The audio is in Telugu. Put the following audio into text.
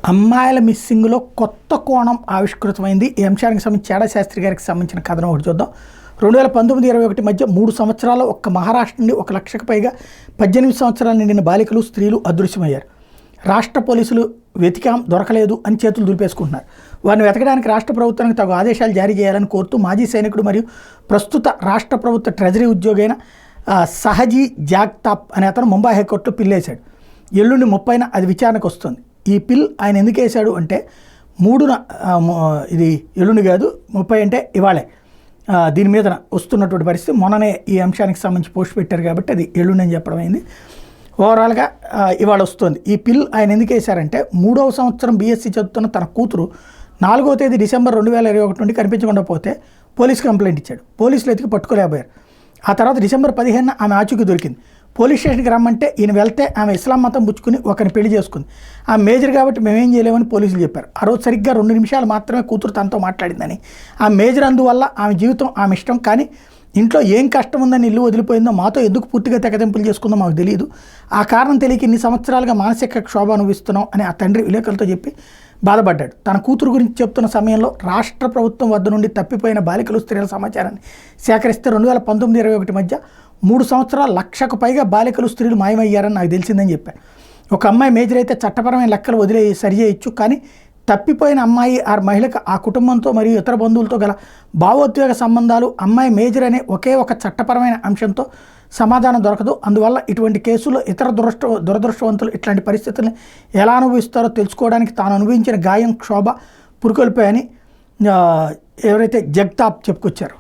అమ్మాయిల మిస్సింగ్లో కొత్త కోణం ఆవిష్కృతమైంది. ఈ అంశానికి సంబంధించి చాడా శాస్త్రి గారికి సంబంధించిన కథనం ఒకటి చూద్దాం. 2019-21 మధ్య 3 సంవత్సరాల్లో ఒక్క మహారాష్ట్ర నుండి 1 లక్షకు పైగా 18 సంవత్సరాలు నిండిన బాలికలు, స్త్రీలు అదృశ్యమయ్యారు. రాష్ట్ర పోలీసులు వెతికాం, దొరకలేదు అని చేతులు దులిపేసుకుంటున్నారు. వారిని వెతకడానికి రాష్ట్ర ప్రభుత్వానికి తగు ఆదేశాలు జారీ చేయాలని కోరుతూ మాజీ సైనికుడు మరియు ప్రస్తుత రాష్ట్ర ప్రభుత్వ ట్రెజరీ ఉద్యోగి అయిన సహజీ జాగ్తాప్ అనే అతను ముంబై హైకోర్టులో పిల్లేశాడు. ఎల్లుండి 30న అది విచారణకు వస్తుంది. ఈ పిల్ ఆయన ఎందుకు వేశాడు అంటే 3న ఇది ఎల్లుండి కాదు 30 అంటే ఇవాళే దీని మీద వస్తున్నటువంటి పరిస్థితి. మొన్ననే ఈ అంశానికి సంబంధించి పోస్ట్ పెట్టారు కాబట్టి అది ఎల్లుండి అని చెప్పడం అయింది. ఓవరాల్గా ఇవాళ వస్తుంది. ఈ పిల్ ఆయన ఎందుకు వేశారంటే 3వ సంవత్సరం బీఎస్సీ చదువుతున్న తన కూతురు 4వ తేదీ డిసెంబర్ 2021 నుండి కనిపించకుండా పోతే పోలీస్ కంప్లైంట్ ఇచ్చాడు. పోలీసులు ఎతికి పట్టుకోలేకపోయారు. ఆ తర్వాత డిసెంబర్ 15న ఆమె ఆచూకీ దొరికింది. పోలీస్ స్టేషన్కి రమ్మంటే ఈయన వెళ్తే ఆమె ఇస్లాం మతం పుచ్చుకుని ఒకరిని పెళ్లి చేసుకుంది. ఆమె మేజర్ కాబట్టి మేమేం చేయలేమని పోలీసులు చెప్పారు. ఆ రోజు సరిగ్గా 2 నిమిషాలు మాత్రమే కూతురు తనతో మాట్లాడిందని, ఆ మేజర్ అందువల్ల ఆమె జీవితం ఆమె ఇష్టం, కానీ ఇంట్లో ఏం కష్టం ఉందని ఇల్లు వదిలిపోయిందో, మాతో ఎందుకు పూర్తిగా తెగదెంపులు చేసుకుందో మాకు తెలియదు. ఆ కారణం తెలియక ఇన్ని సంవత్సరాలుగా మానసిక క్షోభ అనుభవిస్తున్నాం అని ఆ తండ్రి విలేకరులతో చెప్పి బాధపడ్డాడు. తన కూతురు గురించి చెప్తున్న సమయంలో రాష్ట్ర ప్రభుత్వం వద్ద నుండి తప్పిపోయిన బాలికలు, స్త్రీల సమాచారాన్ని సేకరిస్తే 2019-21 మధ్య 3 సంవత్సరాలు 1 లక్షకు పైగా బాలికలు, స్త్రీలు మాయమయ్యారని నాకు తెలిసిందని చెప్పారు. ఒక అమ్మాయి మేజర్ అయితే చట్టపరమైన లెక్కలు వదిలే సరిచేయచ్చు, కానీ తప్పిపోయిన అమ్మాయి ఆ మహిళకు ఆ కుటుంబంతో మరియు ఇతర బంధువులతో గల భావోద్వేగ సంబంధాలు, అమ్మాయి మేజర్ అనే ఒకే ఒక చట్టపరమైన అంశంతో సమాధానం దొరకదు. అందువల్ల ఇటువంటి కేసుల్లో ఇతర దురదృష్టవంతులు ఇట్లాంటి పరిస్థితుల్ని ఎలా అనుభవిస్తారో తెలుసుకోవడానికి తాను అనుభవించిన గాయం, క్షోభ పురుకొల్పాయని ఎవరైతే జగ్తాప్ చెప్పుకొచ్చారో